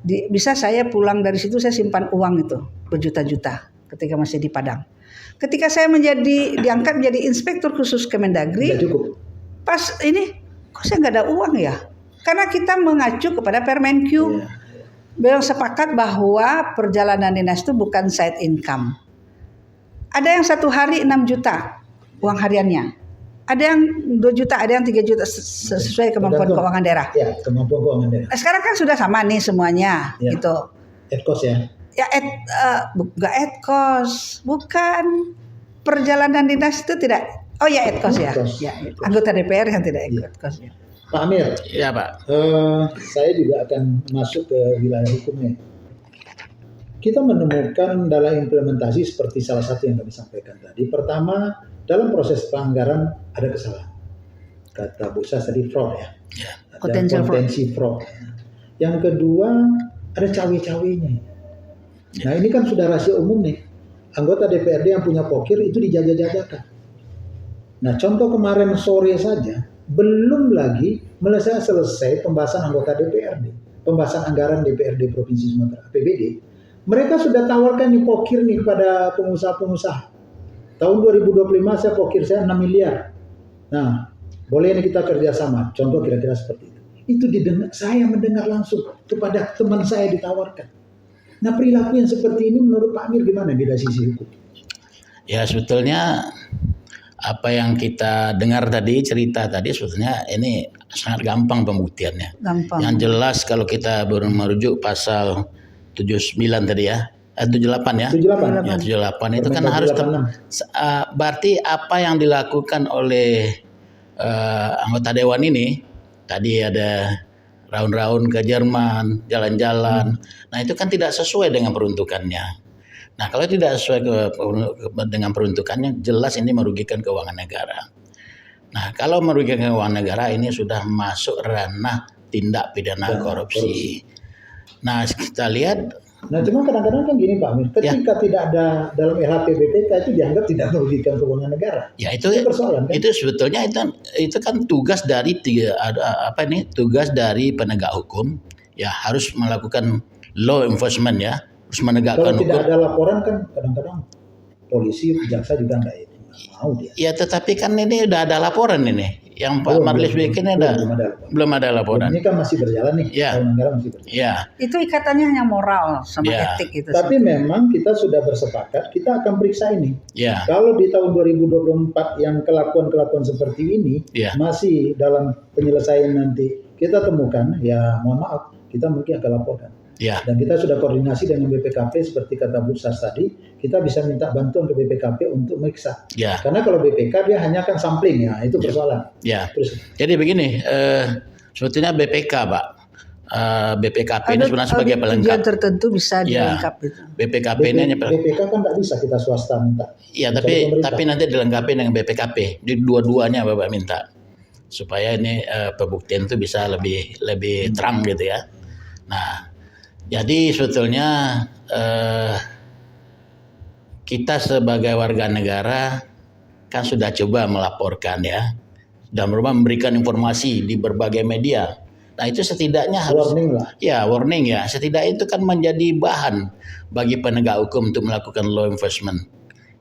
bisa saya pulang dari situ saya simpan uang itu berjuta-juta ketika masih di Padang. Ketika saya diangkat menjadi inspektur khusus Kemendagri, Tidak cukup. pas ini kok saya nggak ada uang ya? Karena kita mengacu kepada Permenkyu. Beliau sepakat bahwa perjalanan dinas itu bukan side income. Ada yang 1 hari 6 juta uang hariannya. Ada yang 2 juta, ada yang 3 juta sesuai kemampuan Tergantung. keuangan daerah. Ya, kemampuan keuangan daerah. Sekarang kan sudah sama nih semuanya Ya. gitu. Etkos ya. Ya enggak etkos, bukan perjalanan dinas itu tidak. Oh ya etkos ya. Etkos. Ya, anggota DPR yang tidak Ya. etkos ya. Pak Amir, Iya Pak. saya juga akan masuk ke wilayah hukumnya. Kita menemukan dalam implementasi seperti salah satu yang kami sampaikan tadi. Pertama, dalam proses pelanggaran ada kesalahan. kata Bu Sas tadi fraud ya. Ya. Ada Potential fraud. potensi fraud. Yang kedua ada cawe-cawenya. Nah ini kan sudah rahasia umum nih. Anggota DPRD yang punya pokir itu dijajah-jajakan. Nah contoh kemarin sore saja belum lagi selesai pembahasan anggota DPRD, pembahasan anggaran DPRD Provinsi Sumatera APBD. Mereka sudah tawarkan nih pokir nih kepada pengusaha-pengusaha. Tahun 2025 saya pokir saya 6 miliar. Nah, boleh nih kita kerjasama. Contoh kira-kira seperti itu. Itu saya mendengar langsung kepada teman saya ditawarkan. Nah, perilaku yang seperti ini menurut Pak Amir gimana dari sisi hukum? Ya sebetulnya apa yang kita dengar tadi, cerita tadi sebetulnya ini sangat gampang pembuktiannya. Gampang. Yang jelas kalau kita merujuk pasal 79 tadi ya, 78 ya. 78. Ya 78 itu kan Permen harus 86. berarti apa yang dilakukan oleh anggota dewan ini tadi ada round-round ke Jerman, jalan-jalan. Nah, itu kan tidak sesuai dengan peruntukannya. Nah, kalau tidak sesuai dengan peruntukannya, jelas ini merugikan keuangan negara. Nah, kalau merugikan keuangan negara ini sudah masuk ranah tindak pidana korupsi. Nah, kita lihat. Nah, cuma kadang-kadang kan gini Pak Amir, ketika tidak ada dalam LHP BPK itu dianggap tidak merugikan keuangan negara. Ya itu persoalan kan? Itu sebetulnya itu kan tugas dari tugas dari penegak hukum ya, harus melakukan law enforcement ya, harus menegakkan Kalau hukum. tidak ada laporan kan kadang-kadang polisi, jaksa juga nggak mau dia. Ya tetapi kan ini udah ada laporan ini. Yang Pak Marlis bikin belum ada laporan. Ini kan masih berjalan nih. Ya. Masih berjalan. Ya. Itu ikatannya hanya moral sama Ya. etik itu. Tapi memang kita sudah bersepakat kita akan periksa ini. Ya. Kalau di tahun 2024 yang kelakuan-kelakuan seperti ini Ya. masih dalam penyelesaian nanti kita temukan, ya mohon maaf kita mungkin akan laporkan. Ya. Dan kita sudah koordinasi dengan BPKP seperti kata Bu Sas tadi, kita bisa minta bantuan ke BPKP untuk meriksa. Ya. Karena kalau BPK dia hanya kan sampling ya, itu persoalan. Ya. Terus Jadi begini, sebetulnya BPK Pak, BPKP ini sebenarnya sebagai pelengkap. Tujuan tertentu bisa Ya. dilengkapi. BPKP ini hanya BPK kan nggak bisa kita swasta minta. Iya, Kecuali tapi nanti dilengkapi dengan BPKP. Di dua-duanya Bapak minta supaya ini pembuktian itu bisa lebih terang gitu ya. Nah, jadi sebetulnya kita sebagai warga negara kan sudah coba melaporkan ya, dan memberikan informasi di berbagai media. Nah itu setidaknya harus warning ya. Setidaknya itu kan menjadi bahan bagi penegak hukum untuk melakukan law enforcement.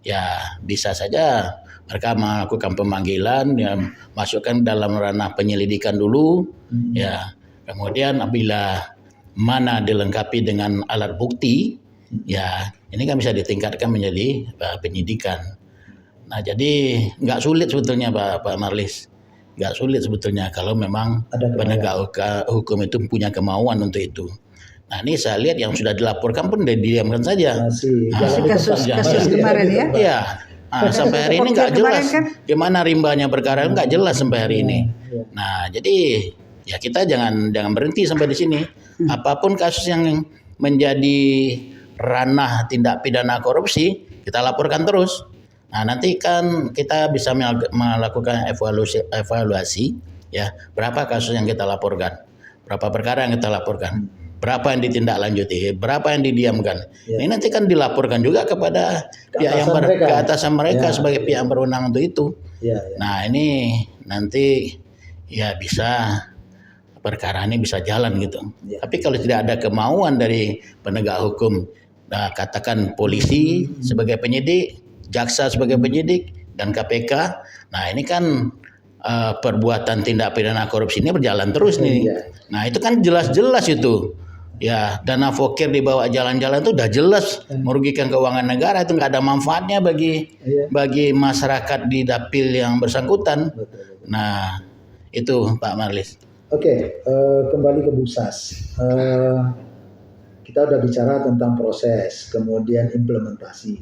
Ya bisa saja mereka melakukan pemanggilan, ya, masukkan dalam ranah penyelidikan dulu, ya. Kemudian apabila mana dilengkapi dengan alat bukti, ya ini kan bisa ditingkatkan menjadi penyidikan. Nah jadi nggak sulit sebetulnya Pak Marlis, nggak sulit sebetulnya kalau memang penegak hukum itu punya kemauan untuk itu. Nah ini saya lihat yang sudah dilaporkan pun didiamkan saja. Kasus kemarin ya. Iya. Nah, sampai hari ini nggak jelas kan? Gimana rimbanya perkara nggak jelas sampai hari ini. Nah jadi ya kita jangan berhenti sampai di sini. Apapun kasus yang menjadi ranah tindak pidana korupsi kita laporkan terus. Nah nanti kan kita bisa melakukan evaluasi ya, berapa kasus yang kita laporkan, berapa perkara yang kita laporkan, berapa yang ditindaklanjuti, berapa yang didiamkan. Ini nanti kan dilaporkan juga kepada pihak yang keatasan mereka sebagai pihak yang berwenang untuk itu. Nah ini nanti ya bisa perkara ini bisa jalan gitu. Tapi kalau tidak ada kemauan dari penegak hukum, nah, katakan polisi sebagai penyidik, jaksa sebagai penyidik, dan KPK, nah ini kan perbuatan tindak pidana korupsi ini berjalan terus nih. Nah itu kan jelas-jelas itu. Ya dana vokir dibawa jalan-jalan itu udah jelas merugikan keuangan negara, itu nggak ada manfaatnya bagi masyarakat di dapil yang bersangkutan. Nah itu Pak Marlis. Oke, kembali ke Bu Sas. Kita udah bicara tentang proses, kemudian implementasi.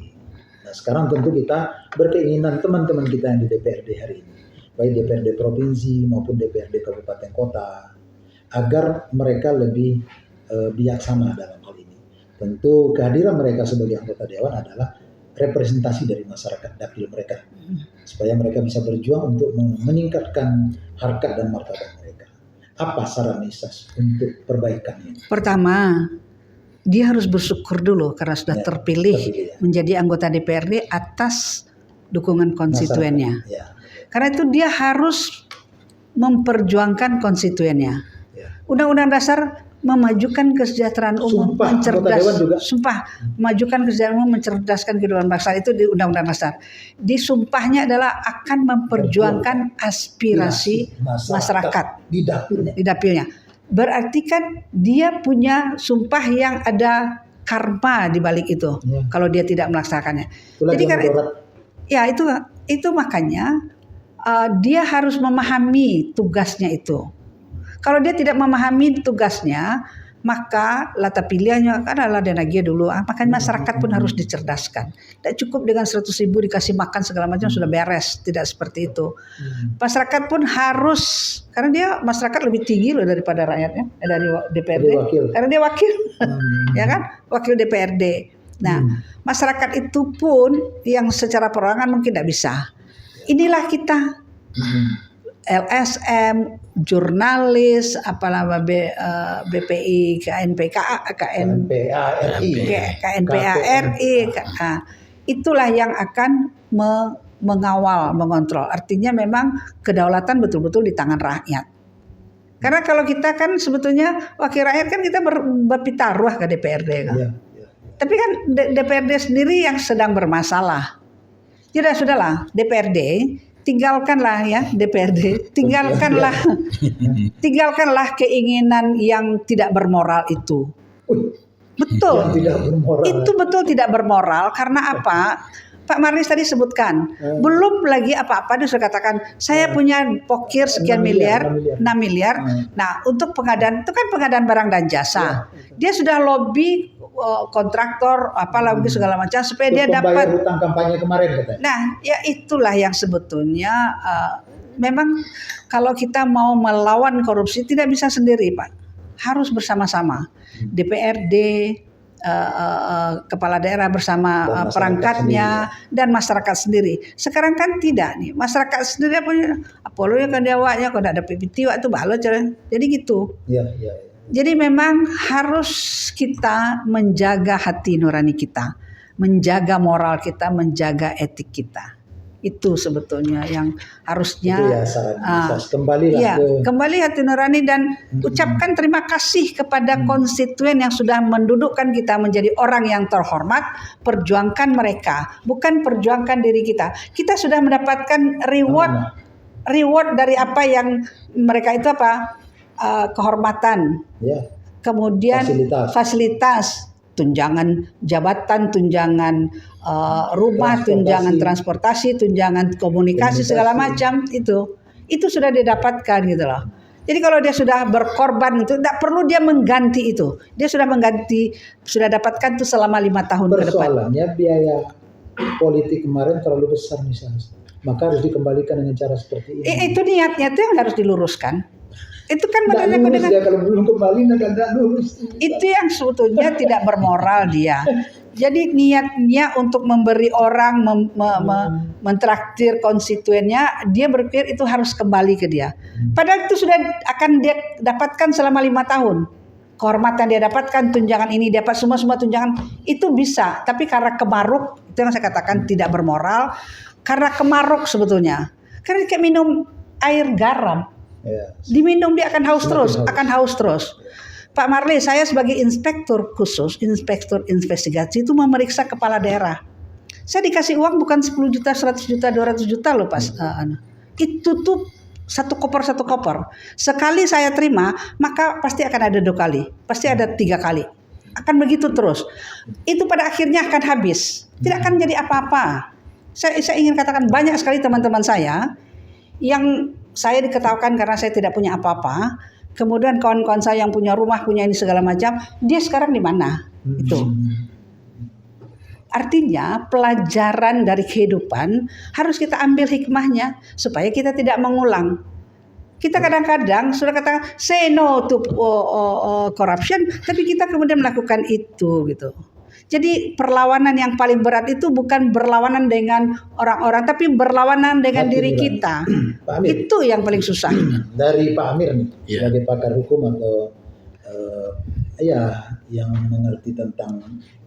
Nah, sekarang tentu kita berkeinginan teman-teman kita yang di DPRD hari ini, baik DPRD provinsi maupun DPRD kabupaten kota, agar mereka lebih bijaksana dalam hal ini. Tentu kehadiran mereka sebagai anggota dewan adalah representasi dari masyarakat dapil mereka, supaya mereka bisa berjuang untuk meningkatkan harkat dan martabat mereka. Apa saran Nisas untuk perbaikan ini? Pertama, dia harus bersyukur dulu karena sudah Ya, terpilih terpilih, ya. menjadi anggota DPRD atas dukungan konstituennya. Masyarakat, ya, Karena itu dia harus memperjuangkan konstituennya. ya. Undang-Undang Dasar memajukan kesejahteraan umum, Sumpah, anggota Dewan juga. memajukan kesejahteraan umum, mencerdaskan kehidupan bangsa, itu di Undang-Undang Dasar. Di sumpahnya adalah akan memperjuangkan aspirasi masyarakat di dapilnya. di dapilnya. Berarti kan dia punya sumpah yang ada karma di balik itu. Ya. Kalau dia tidak melaksanakannya. Itulah Jadi dia kan mendorong. ya itu makanya dia harus memahami tugasnya itu. Kalau dia tidak memahami tugasnya, maka lata pilihannya kan adalah dana dia dulu. Makanya masyarakat pun harus dicerdaskan. Tidak cukup dengan 100.000 dikasih makan segala macam sudah beres. Tidak seperti itu. Masyarakat pun harus, karena dia masyarakat lebih tinggi loh daripada rakyatnya, dari DPRD. Jadi wakil. Karena dia wakil, ya kan, wakil DPRD. Nah, masyarakat itu pun yang secara perorangan mungkin tidak bisa. Inilah kita. LSM, jurnalis, apalah BPI, KNPA RI, itulah yang akan mengawal, mengontrol. Artinya memang kedaulatan betul-betul di tangan rakyat. Karena kalau kita kan sebetulnya wakil rakyat kan kita berpitaruh ke DPRD kan. Ya. Tapi kan DPRD sendiri yang sedang bermasalah. Ya sudahlah, DPRD tinggalkanlah ya DPRD, tinggalkanlah keinginan yang tidak bermoral itu. Betul. Yang tidak bermoral. Itu betul tidak bermoral karena apa? Pak Marlis tadi sebutkan, belum lagi apa-apa dia sudah katakan saya punya pokir sekian 6 miliar. Nah, untuk pengadaan itu kan pengadaan barang dan jasa. Dia sudah lobby kontraktor apalah segala macam supaya dia dapat hutang kampanye kemarin katanya. Nah, ya itulah yang sebetulnya memang kalau kita mau melawan korupsi tidak bisa sendiri, Pak. Harus bersama-sama. DPRD, kepala daerah bersama perangkatnya dan masyarakat sendiri. Sekarang kan tidak nih, masyarakat sendiri punya Apollo ya kan dewanya, kalau ada pipitiwa itu balo jadi gitu. Ya. Jadi memang harus kita menjaga hati nurani kita, menjaga moral kita, menjaga etik kita. Itu sebetulnya yang harusnya itu ya saran kembali hati nurani dan ucapkan terima kasih kepada konstituen yang sudah mendudukkan kita menjadi orang yang terhormat. Perjuangkan mereka, bukan perjuangkan diri kita. Kita sudah mendapatkan reward dari apa yang mereka itu kehormatan, kemudian fasilitas, tunjangan jabatan, tunjangan rumah, tunjangan transportasi, tunjangan komunikasi segala macam itu sudah didapatkan gitu loh. Jadi kalau dia sudah berkorban itu tidak perlu dia mengganti itu. Dia sudah dapatkan itu selama 5 tahun ke depan. Persoalannya biaya politik kemarin terlalu besar misalnya. Maka harus dikembalikan dengan cara seperti ini. Itu niatnya itu yang harus diluruskan. Itu kan kalau belum kembali nggak lurus. Itu yang sebetulnya tidak bermoral dia. Jadi niatnya untuk memberi orang mentraktir konstituennya, dia berpikir itu harus kembali ke dia. Padahal itu sudah akan dia dapatkan selama 5 tahun. Kehormatan dia dapatkan, tunjangan ini dapat semua tunjangan itu bisa. Tapi karena kemaruk, itu yang saya katakan tidak bermoral. Karena kemaruk sebetulnya. Karena kayak minum air garam. Diminum dia akan haus terus. Pak Marlis, saya sebagai inspektur khusus, inspektur investigasi itu memeriksa kepala daerah. Saya dikasih uang bukan 10 juta, 100 juta, 200 juta loh Pak. Itu tuh satu koper. Sekali saya terima, maka pasti akan ada 2 kali, pasti ada 3 kali. Akan begitu terus. Itu pada akhirnya akan habis. Tidak akan jadi apa-apa. Saya ingin katakan banyak sekali teman-teman saya yang saya diketahukan karena saya tidak punya apa-apa. Kemudian kawan-kawan saya yang punya rumah, punya ini segala macam, dia sekarang di mana? Itu. Artinya pelajaran dari kehidupan harus kita ambil hikmahnya supaya kita tidak mengulang. Kita kadang-kadang sudah katakan say no to corruption, tapi kita kemudian melakukan itu gitu. Jadi perlawanan yang paling berat itu bukan berlawanan dengan orang-orang, tapi berlawanan dengan Hati diri nurani. kita. Pak Amir, Itu yang paling susah. dari Pak Amir nih Iya. sebagai pakar hukum atau ya yang mengerti tentang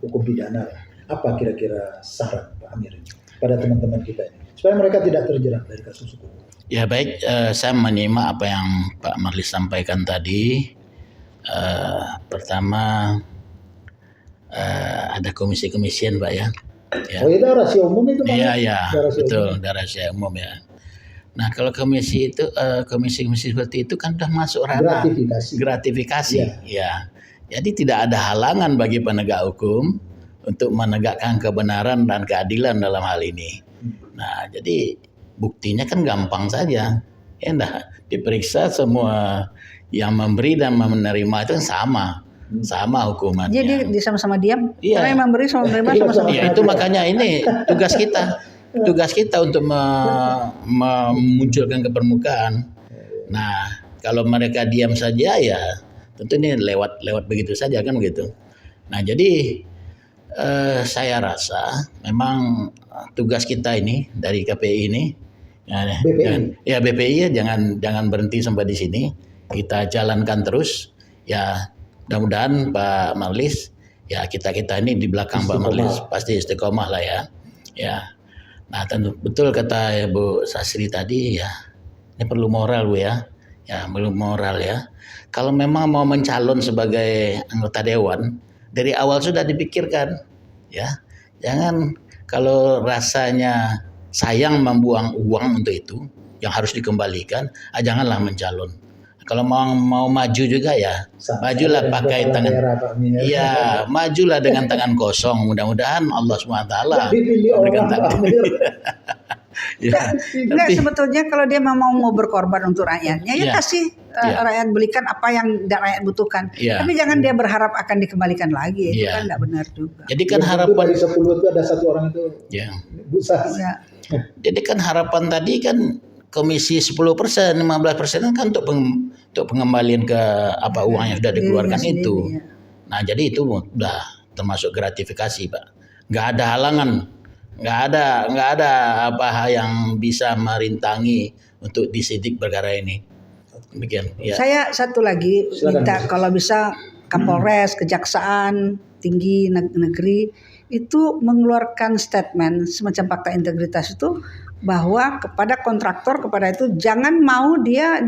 hukum pidana, apa kira-kira saran Pak Amir ini pada teman-teman kita ini supaya mereka tidak terjerat dari kasus hukum? Ya baik, saya menyimak apa yang Pak Marlis sampaikan tadi. Pertama ada komisi-komisian Pak ya. Oh itu rahasia umum itu Pak? Iya Amir? ya, Rahasia betul, umum. rahasia umum ya. Nah kalau komisi itu komisi-komisi seperti itu kan sudah masuk ranah Gratifikasi. gratifikasi, Iya. ya. Jadi tidak ada halangan bagi penegak hukum untuk menegakkan kebenaran dan keadilan dalam hal ini. Nah jadi buktinya kan gampang saja, ya enggak, diperiksa semua yang memberi dan menerima itu kan sama hukumannya. Jadi dia sama-sama diam. Iya. Karena yang memberi sama menerima Iya, sama-sama. Ya itu makanya ini tugas kita untuk memunculkan ke permukaan. Nah kalau mereka diam saja ya tentu ini lewat begitu saja kan begitu. Nah jadi saya rasa memang tugas kita ini dari KPI ini BPI. BPI ya jangan berhenti sampai di sini, kita jalankan terus ya. Mudah-mudahan Pak Marlis ya kita ini di belakang Pak Marlis pasti istiqomah lah ya. Ya. Nah, tentu betul kata Bu Sasri tadi ya. Ini perlu moral Bu ya. Ya, perlu moral ya. Kalau memang mau mencalon sebagai anggota dewan, dari awal sudah dipikirkan ya. Jangan kalau rasanya sayang membuang uang untuk itu yang harus dikembalikan, janganlah mencalon. Kalau mau maju juga ya, majulah pakai tangan. Iya, majulah dengan tangan kosong. Mudah-mudahan Allah SWT memberikan takdir. Ya, Enggak, sebetulnya kalau dia memang mau berkorban untuk rakyatnya, ya Iya. kasih rakyat belikan apa yang rakyat butuhkan. Iya. Tapi jangan dia berharap akan dikembalikan lagi. Itu Iya. kan enggak benar juga. Jadi kan Belum tentu harapan dari 10 itu ada satu orang itu ya. busa. Ya. Jadi kan harapan tadi kan komisi 10%, 15% kan untuk pengembalian ke apa uang yang sudah dikeluarkan Dirinya itu. sendiri, ya. Nah, jadi itu udah termasuk gratifikasi, Pak. Nggak ada halangan, nggak ada apa yang bisa merintangi untuk disidik perkara ini. Demikian. Ya. Saya satu lagi Silakan, minta Bu. kalau bisa Kapolres, Kejaksaan Tinggi Negeri itu mengeluarkan statement semacam fakta integritas itu bahwa kepada kontraktor kepada itu jangan mau dia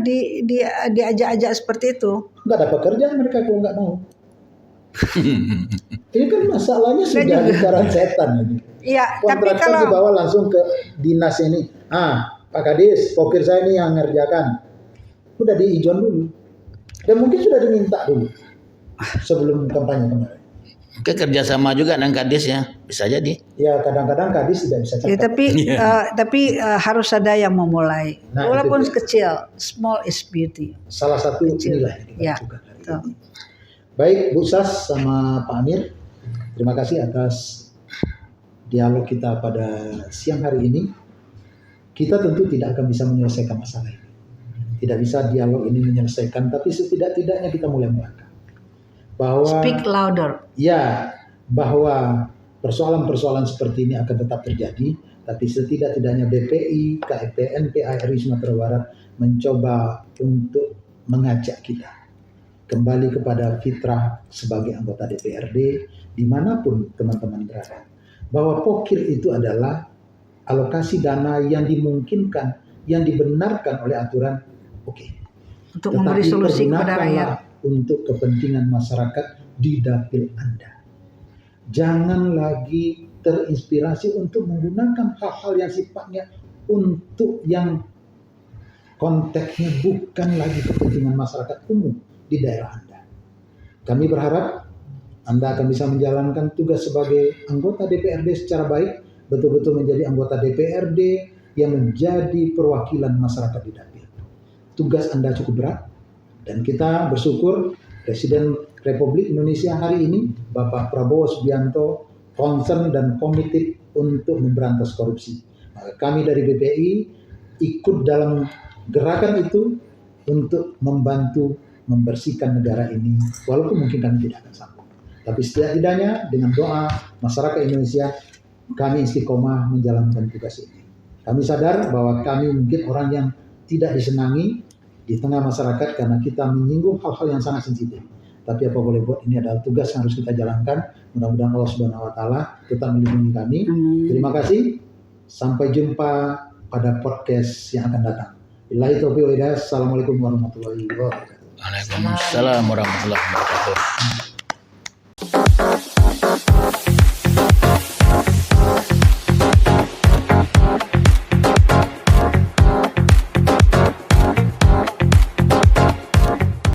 diajak-ajak seperti itu. Nggak ada pekerjaan mereka kalau nggak mau. Ini kan masalahnya sudah juga. lingkaran setan ini. Iya, tapi Kontraktor kalau dibawa langsung ke dinas ini. Pak Kadis, pokir saya ini yang ngerjakan. Udah diijon dulu. Dan mungkin sudah diminta dulu sebelum kampanye kemarin. Mungkin kerjasama juga dengan Kadis ya, bisa jadi. Ya kadang-kadang Kadis tidak bisa ya, cepat. tapi harus ada yang memulai. Nah, Walaupun itu dia. kecil, small is beauty. Salah satu Kecil. inilah yang kita Ya, lakukan hari betul. ini. Baik Bu Sas sama Pak Amir, terima kasih atas dialog kita pada siang hari ini. Kita tentu tidak akan bisa menyelesaikan masalah ini. Tidak bisa dialog ini menyelesaikan, tapi setidak-tidaknya kita mulai melangkah. Bahwa Speak louder. ya, bahwa persoalan-persoalan seperti ini akan tetap terjadi, tapi setidak-tidaknya BPI, KPN, PARI Sumatera Barat mencoba untuk mengajak kita kembali kepada fitrah sebagai anggota DPRD dimanapun teman-teman berada. Bahwa pokir itu adalah alokasi dana yang dimungkinkan, yang dibenarkan oleh aturan, oke. Untuk memberi solusi kepada rakyat. Untuk kepentingan masyarakat di dapil Anda. Jangan lagi terinspirasi untuk menggunakan hal-hal yang sifatnya untuk yang konteksnya bukan lagi kepentingan masyarakat umum di daerah Anda. Kami berharap Anda akan bisa menjalankan tugas sebagai anggota DPRD secara baik, betul-betul menjadi anggota DPRD yang menjadi perwakilan masyarakat di dapil. Tugas Anda cukup berat, dan kita bersyukur Presiden Republik Indonesia hari ini, Bapak Prabowo Subianto, concern dan komited untuk memberantas korupsi. Maka kami dari BPI ikut dalam gerakan itu untuk membantu membersihkan negara ini, walaupun mungkin kami tidak akan sanggup. Tapi setidaknya dengan doa masyarakat Indonesia, kami istiqomah menjalankan tugas ini. Kami sadar bahwa kami mungkin orang yang tidak disenangi di tengah masyarakat karena kita menyinggung hal-hal yang sangat sensitif. Tapi apa boleh buat, ini adalah tugas yang harus kita jalankan. Mudah-mudahan Allah Subhanahu wa taala tetap melindungi kami. Terima kasih. Sampai jumpa pada podcast yang akan datang. Billahi taufiq wal hidayah. Assalamualaikum warahmatullahi wabarakatuh. Waalaikumsalam warahmatullahi wabarakatuh.